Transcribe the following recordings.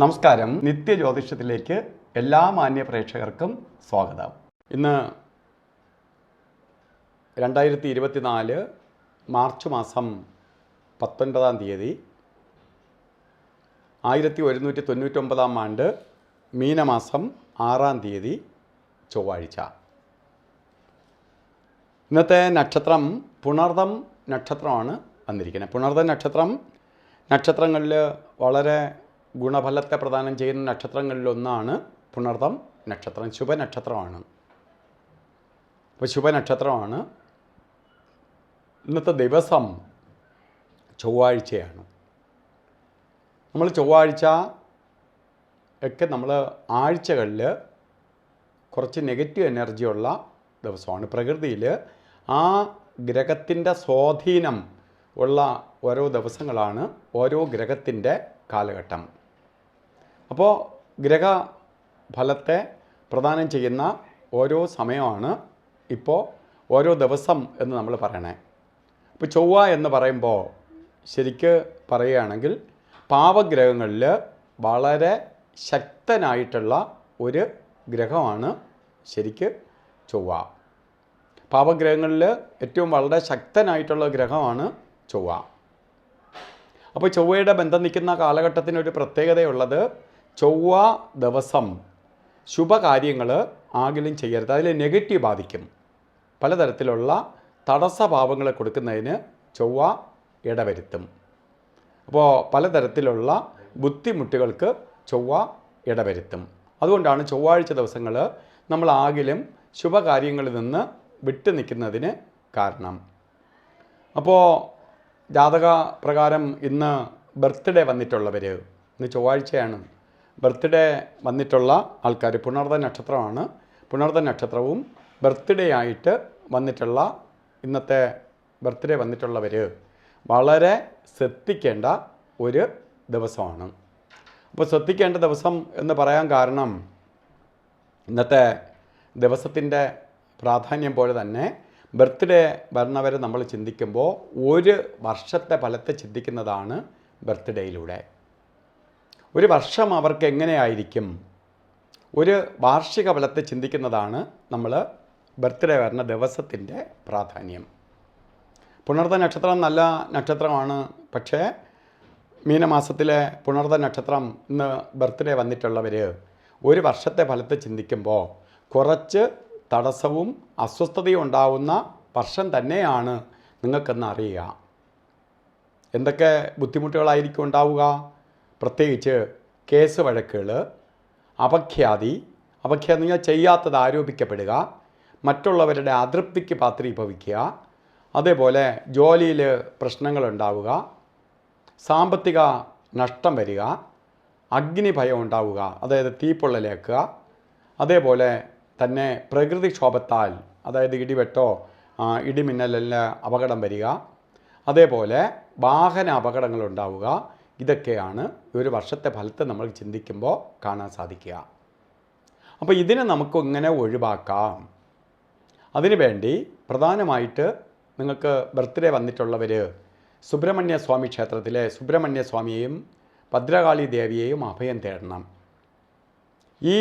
നമസ്കാരം. നിത്യജ്യോതിഷത്തിലേക്ക് എല്ലാ മാന്യ പ്രേക്ഷകർക്കും സ്വാഗതം. ഇന്ന് 2024 മാർച്ച് മാസം 19 തീയതി 1199 ആണ്ട് മീനമാസം 6 തീയതി ചൊവ്വാഴ്ച. ഇന്നത്തെ നക്ഷത്രം പുണർദം നക്ഷത്രമാണ് വന്നിരിക്കുന്നത്. പുണർദം നക്ഷത്രങ്ങളിൽ വളരെ ഗുണഫലത്തെ പ്രദാനം ചെയ്യുന്ന നക്ഷത്രങ്ങളിലൊന്നാണ് പുണർദം നക്ഷത്രം. ശുഭനക്ഷത്രമാണ്. അപ്പോൾ ശുഭനക്ഷത്രമാണ്. ഇന്നത്തെ ദിവസം ചൊവ്വാഴ്ചയാണ്. നമ്മൾ ചൊവ്വാഴ്ച ഒക്കെ നമ്മൾ ആഴ്ചകളിൽ കുറച്ച് നെഗറ്റീവ് എനർജിയുള്ള ദിവസമാണ്. പ്രകൃതിയിൽ ആ ഗ്രഹത്തിൻ്റെ സ്വാധീനം ഉള്ള ഓരോ ദിവസങ്ങളാണ് ഓരോ ഗ്രഹത്തിൻ്റെ കാലഘട്ടം. അപ്പോൾ ഗ്രഹഫലത്തെ പ്രദാനം ചെയ്യുന്ന ഓരോ സമയമാണ് ഇപ്പോൾ ഓരോ ദിവസം എന്ന് നമ്മൾ പറയണേ. ഇപ്പോൾ ചൊവ്വ എന്ന് പറയുമ്പോൾ ശരിക്ക് പറയുകയാണെങ്കിൽ പാവഗ്രഹങ്ങളിൽ വളരെ ശക്തനായിട്ടുള്ള ഒരു ഗ്രഹമാണ് ശരിക്ക് ചൊവ്വ. പാവഗ്രഹങ്ങളിൽ ഏറ്റവും വളരെ ശക്തനായിട്ടുള്ള ഗ്രഹമാണ് ചൊവ്വ. അപ്പോൾ ചൊവ്വയുടെ ബന്ധം നിൽക്കുന്ന കാലഘട്ടത്തിനൊരു പ്രത്യേകതയുള്ളത്, ചൊവ്വ ദിവസം ശുഭകാര്യങ്ങൾ ആകിലും ചെയ്യരുത്. അതിൽ നെഗറ്റീവ് ബാധിക്കും. പലതരത്തിലുള്ള തടസ്സഭാവങ്ങൾ കൊടുക്കുന്നതിന് ചൊവ്വ ഇടവരുത്തും. അപ്പോൾ പലതരത്തിലുള്ള ബുദ്ധിമുട്ടുകൾക്ക് ചൊവ്വ ഇടവരുത്തും. അതുകൊണ്ടാണ് ചൊവ്വാഴ്ച ദിവസങ്ങൾ നമ്മൾ ആകിലും ശുഭകാര്യങ്ങളിൽ നിന്ന് വിട്ടു നിൽക്കുന്നതിന് കാരണം. അപ്പോൾ ജാതക പ്രകാരം ഇന്ന് ബർത്ത്ഡേ വന്നിട്ടുള്ളവർ, ഇന്ന് ചൊവ്വാഴ്ചയാണ്, ബർത്ത്ഡേ വന്നിട്ടുള്ള ആൾക്കാർ പുണർദ നക്ഷത്രമാണ്. പുണർദ നക്ഷത്രവും ബർത്ത്ഡേ ആയിട്ട് വന്നിട്ടുള്ള ഇന്നത്തെ ബർത്ത്ഡേ വന്നിട്ടുള്ളവർ വളരെ ശ്രദ്ധിക്കേണ്ട ഒരു ദിവസമാണ്. അപ്പോൾ ശ്രദ്ധിക്കേണ്ട ദിവസം എന്ന് പറയാൻ കാരണം ഇന്നത്തെ ദിവസത്തിൻ്റെ പ്രാധാന്യം പോലെ തന്നെ ബർത്ത്ഡേ വരുന്നവരെ നമ്മൾ ചിന്തിക്കുമ്പോൾ ഒരു വർഷത്തെ ഫലത്തെ ചിന്തിക്കുന്നതാണ് ബർത്ത്ഡേയിലൂടെ. ഒരു വർഷം അവർക്ക് എങ്ങനെയായിരിക്കും, ഒരു വാർഷിക ഫലത്തെ ചിന്തിക്കുന്നതാണ് നമ്മൾ ബർത്ത്ഡേ വരുന്ന ദിവസത്തിൻ്റെ പ്രാധാന്യം. പുണർദ നക്ഷത്രം നല്ല നക്ഷത്രമാണ്. പക്ഷേ മീനമാസത്തിലെ പുണർദ നക്ഷത്രം ഇന്ന് ബർത്ത്ഡേ വന്നിട്ടുള്ളവർ ഒരു വർഷത്തെ ഫലത്തെ ചിന്തിക്കുമ്പോൾ കുറച്ച് തടസ്സവും അസ്വസ്ഥതയും ഉണ്ടാവുന്ന വർഷം തന്നെയാണ് നിങ്ങൾക്കെന്ന് അറിയുക. എന്തൊക്കെ ബുദ്ധിമുട്ടുകളായിരിക്കും ഉണ്ടാവുക? പ്രത്യേകിച്ച് കേസ് വഴക്കുകൾ, അപഖ്യാതി എന്ന് പറഞ്ഞാൽ ചെയ്യാത്തത് ആരോപിക്കപ്പെടുക, മറ്റുള്ളവരുടെ അതൃപ്തിക്ക് പാത്രീഭവിക്കുക, അതേപോലെ ജോലിയിൽ പ്രശ്നങ്ങളുണ്ടാവുക, സാമ്പത്തിക നഷ്ടം വരിക, അഗ്നിഭയം ഉണ്ടാവുക, അതായത് തീപ്പൊള്ളലേക്കുക, അതേപോലെ തന്നെ പ്രകൃതിക്ഷോഭത്താൽ, അതായത് ഇടിവെട്ടോ ഇടിമിന്നലിന് അപകടം വരിക, അതേപോലെ വാഹന അപകടങ്ങളുണ്ടാവുക. ഇതൊക്കെയാണ് ഒരു വർഷത്തെ ഫലത്തെ നമ്മൾ ചിന്തിക്കുമ്പോൾ കാണാൻ സാധിക്കുക. അപ്പോൾ ഇതിനെ നമുക്ക് ഇങ്ങനെ ഒഴിവാക്കാം. അതിനുവേണ്ടി പ്രധാനമായിട്ട് നിങ്ങൾക്ക് ബർത്ത്ഡേ വന്നിട്ടുള്ളവർ സുബ്രഹ്മണ്യ സ്വാമി ക്ഷേത്രത്തിലെ സുബ്രഹ്മണ്യ സ്വാമിയെയും ഭദ്രകാളി ദേവിയെയും അഭയം തേടണം. ഈ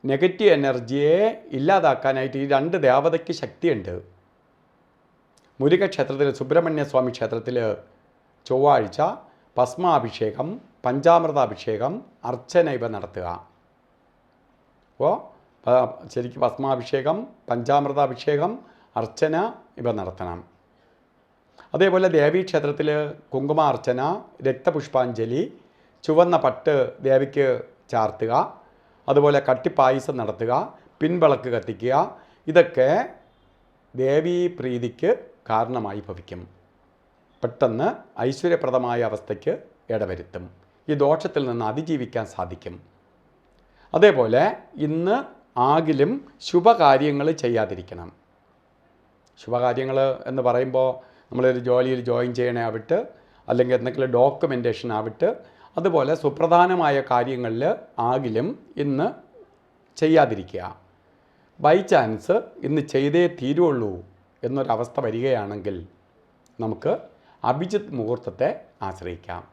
നെഗറ്റീവ് എനർജിയെ ഇല്ലാതാക്കാനായിട്ട് ഈ രണ്ട് ദേവതയ്ക്ക് ശക്തിയുണ്ട്. മുരുകക്ഷേത്രത്തിൽ സുബ്രഹ്മണ്യ സ്വാമി ക്ഷേത്രത്തിൽ ചൊവ്വാഴ്ച ഭസ്മാഭിഷേകം, പഞ്ചാമൃതാഭിഷേകം, അർച്ചന ഇവ നടത്തുക. അപ്പോൾ ശരിക്കും ഭസ്മാഭിഷേകം, പഞ്ചാമൃതാഭിഷേകം, അർച്ചന ഇവ നടത്തണം. അതേപോലെ ദേവീക്ഷേത്രത്തിൽ കുങ്കുമാർച്ചന, രക്തപുഷ്പാഞ്ജലി, ചുവന്ന പട്ട് ദേവിക്ക് ചാർത്തുക, അതുപോലെ കട്ടിപ്പായസം നടത്തുക, പിൻവിളക്ക് കത്തിക്കുക. ഇതൊക്കെ ദേവീപ്രീതിക്ക് കാരണമായി ഭവിക്കും. പെട്ടെന്ന് ഐശ്വര്യപ്രദമായ അവസ്ഥയ്ക്ക് ഇടവരുത്തും. ഈ ദോഷത്തിൽ നിന്ന് അതിജീവിക്കാൻ സാധിക്കും. അതേപോലെ ഇന്ന് ആകിലും ശുഭകാര്യങ്ങൾ ചെയ്യാതിരിക്കണം. ശുഭകാര്യങ്ങൾ എന്ന് പറയുമ്പോൾ നമ്മളൊരു ജോലിയിൽ ജോയിൻ ചെയ്യണേ ആവിട്ട്, അല്ലെങ്കിൽ എന്തെങ്കിലും ഡോക്യുമെൻറ്റേഷൻ ആവിട്ട്, അതുപോലെ സുപ്രധാനമായ കാര്യങ്ങളിൽ ആകിലും ഇന്ന് ചെയ്യാതിരിക്കുക. ബൈ ചാൻസ് ഇന്ന് ചെയ്തേ തീരുള്ളൂ എന്നൊരവസ്ഥ വരികയാണെങ്കിൽ നമുക്ക് അഭിജിത്ത് മുഹൂർത്തത്തെ ആശ്രയിക്കാം.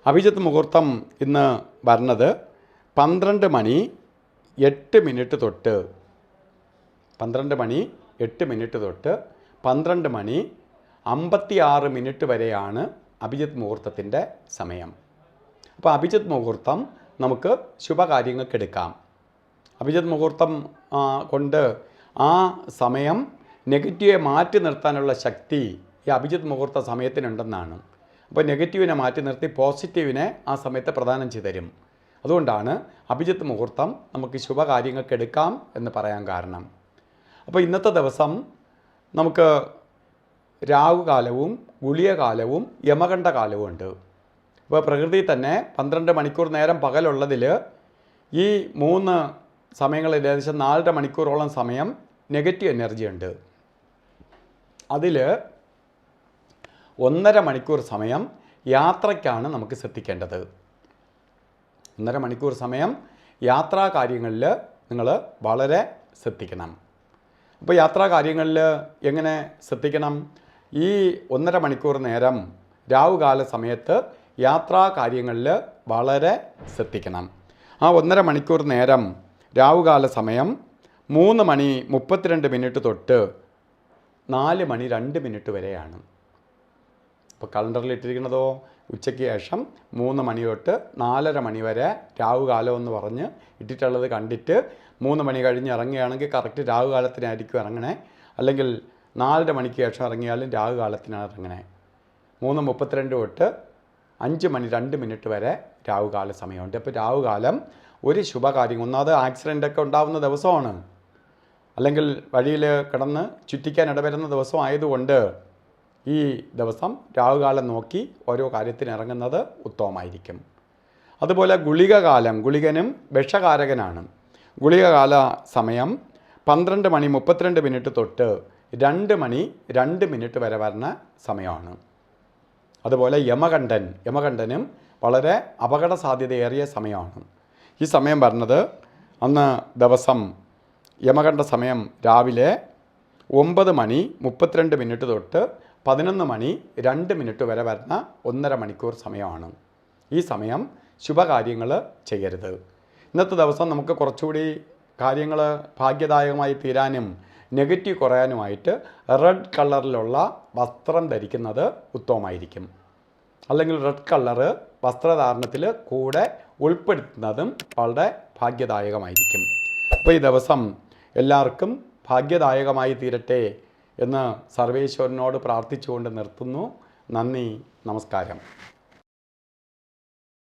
അഭിജിത്ത് മുഹൂർത്തം ഇന്ന് വരുന്നത് 12 മണി 8 മിനിറ്റ് തൊട്ട് 12 മണി 8 മിനിറ്റ് തൊട്ട് 12 മണി 56 മിനിറ്റ് വരെയാണ് അഭിജിത്ത് മുഹൂർത്തത്തിൻ്റെ സമയം. അപ്പോൾ അഭിജിത്ത് മുഹൂർത്തം നമുക്ക് ശുഭകാര്യങ്ങൾക്ക് എടുക്കാം. അഭിജിത്ത് മുഹൂർത്തം കൊണ്ട് ആ സമയം നെഗറ്റീവെ മാറ്റി നിർത്താനുള്ള ശക്തി ഈ അഭിജിത്ത് മുഹൂർത്ത സമയത്തിനുണ്ടെന്നാണ്. അപ്പോൾ നെഗറ്റീവിനെ മാറ്റി നിർത്തി പോസിറ്റീവിനെ ആ സമയത്ത് പ്രദാനം ചെയ്തു തരും. അതുകൊണ്ടാണ് അഭിജിത്ത് മുഹൂർത്തം നമുക്ക് ശുഭകാര്യങ്ങൾക്ക് എടുക്കാം എന്ന് പറയാൻ കാരണം. അപ്പോൾ ഇന്നത്തെ ദിവസം നമുക്ക് രാഹുകാലവും ഗുളികകാലവും യമകണ്ഠകാലവും ഉണ്ട്. ഇപ്പോൾ പ്രകൃതി തന്നെ 12 മണിക്കൂർ നേരം പകലുള്ളതിൽ ഈ 3 സമയങ്ങളിൽ ഏകദേശം 4.5 മണിക്കൂറോളം സമയം നെഗറ്റീവ് എനർജി ഉണ്ട്. അതിൽ 1.5 മണിക്കൂർ സമയം യാത്രയ്ക്കാണ് നമുക്ക് ശ്രദ്ധിക്കേണ്ടത്. 1.5 മണിക്കൂർ സമയം യാത്രാ കാര്യങ്ങളിൽ നിങ്ങൾ വളരെ ശ്രദ്ധിക്കണം. അപ്പോൾ യാത്രാ കാര്യങ്ങളിൽ എങ്ങനെ ശ്രദ്ധിക്കണം? ഈ 1.5 മണിക്കൂർ നേരം രാഹുകാല സമയത്ത് യാത്രാ കാര്യങ്ങളിൽ വളരെ ശ്രദ്ധിക്കണം. ആ 1.5 മണിക്കൂർ നേരം രാഹുകാല സമയം 3 മണി 32 മിനിറ്റ് തൊട്ട് 4 മണി 2 മിനിറ്റ് വരെയാണ്. ഇപ്പോൾ കലണ്ടറിൽ ഇട്ടിരിക്കുന്നതോ ഉച്ചയ്ക്ക് ശേഷം 3 മണി തൊട്ട് 4:30 മണി വരെ രാഹുകാലം എന്ന് പറഞ്ഞ് ഇട്ടിട്ടുള്ളത് കണ്ടിട്ട് 3 മണി കഴിഞ്ഞ് ഇറങ്ങുകയാണെങ്കിൽ കറക്റ്റ് രാഹുകാലത്തിനായിരിക്കും ഇറങ്ങണേ. അല്ലെങ്കിൽ 4:30 മണിക്ക് ശേഷം ഇറങ്ങിയാലും രാഹുകാലത്തിനാണ് ഇറങ്ങണേ. 3:32 തൊട്ട് 5 മണി 2 മിനിറ്റ് വരെ രാഹുകാല സമയമുണ്ട്. അപ്പോൾ രാഹുകാലം ഒരു ശുഭകാര്യം, ഒന്നാമത് ആക്സിഡൻ്റൊക്കെ ഉണ്ടാകുന്ന ദിവസമാണ്, അല്ലെങ്കിൽ വഴിയിൽ കിടന്ന് ചുറ്റിക്കാൻ ഇടവരുന്ന ദിവസം ആയതുകൊണ്ട് ഈ ദിവസം രാഹുകാലം നോക്കി ഓരോ കാര്യത്തിന് ഇറങ്ങുന്നത് ഉത്തമമായിരിക്കും. അതുപോലെ ഗുളികകാലം, ഗുളികനും വിഷകാരകനാണ്. ഗുളികകാല സമയം 12 മണി 32 മിനിറ്റ് തൊട്ട് 2 മണി 2 മിനിറ്റ് വരെ വരുന്ന സമയമാണ്. അതുപോലെ യമകണ്ഠനും വളരെ അപകട സാധ്യതയേറിയ സമയമാണ്. ഈ സമയം വരുന്നത് അന്ന് ദിവസം യമകണ്ഠ സമയം രാവിലെ 9 മണി 32 മിനിറ്റ് തൊട്ട് 11 മണി 2 മിനിറ്റ് വരെ വരുന്ന 1.5 മണിക്കൂർ സമയമാണ്. ഈ സമയം ശുഭകാര്യങ്ങൾ ചെയ്യരുത്. ഇന്നത്തെ ദിവസം നമുക്ക് കുറച്ചുകൂടി കാര്യങ്ങൾ ഭാഗ്യദായകമായി തീരാനും നെഗറ്റീവ് കുറയാനുമായിട്ട് റെഡ് കളറിലുള്ള വസ്ത്രം ധരിക്കുന്നത് ഉത്തമമായിരിക്കും. അല്ലെങ്കിൽ റെഡ് കളറ് വസ്ത്രധാരണത്തിൽ കൂടെ ഉൾപ്പെടുത്തുന്നതും വളരെ ഭാഗ്യദായകമായിരിക്കും. അപ്പോൾ ഈ ദിവസം എല്ലാവർക്കും ഭാഗ്യദായകമായി തീരട്ടെ എന്ന് സർവേശ്വരനോട് പ്രാർത്ഥിച്ചുകൊണ്ട് നിർത്തുന്നു. നന്ദി, നമസ്കാരം.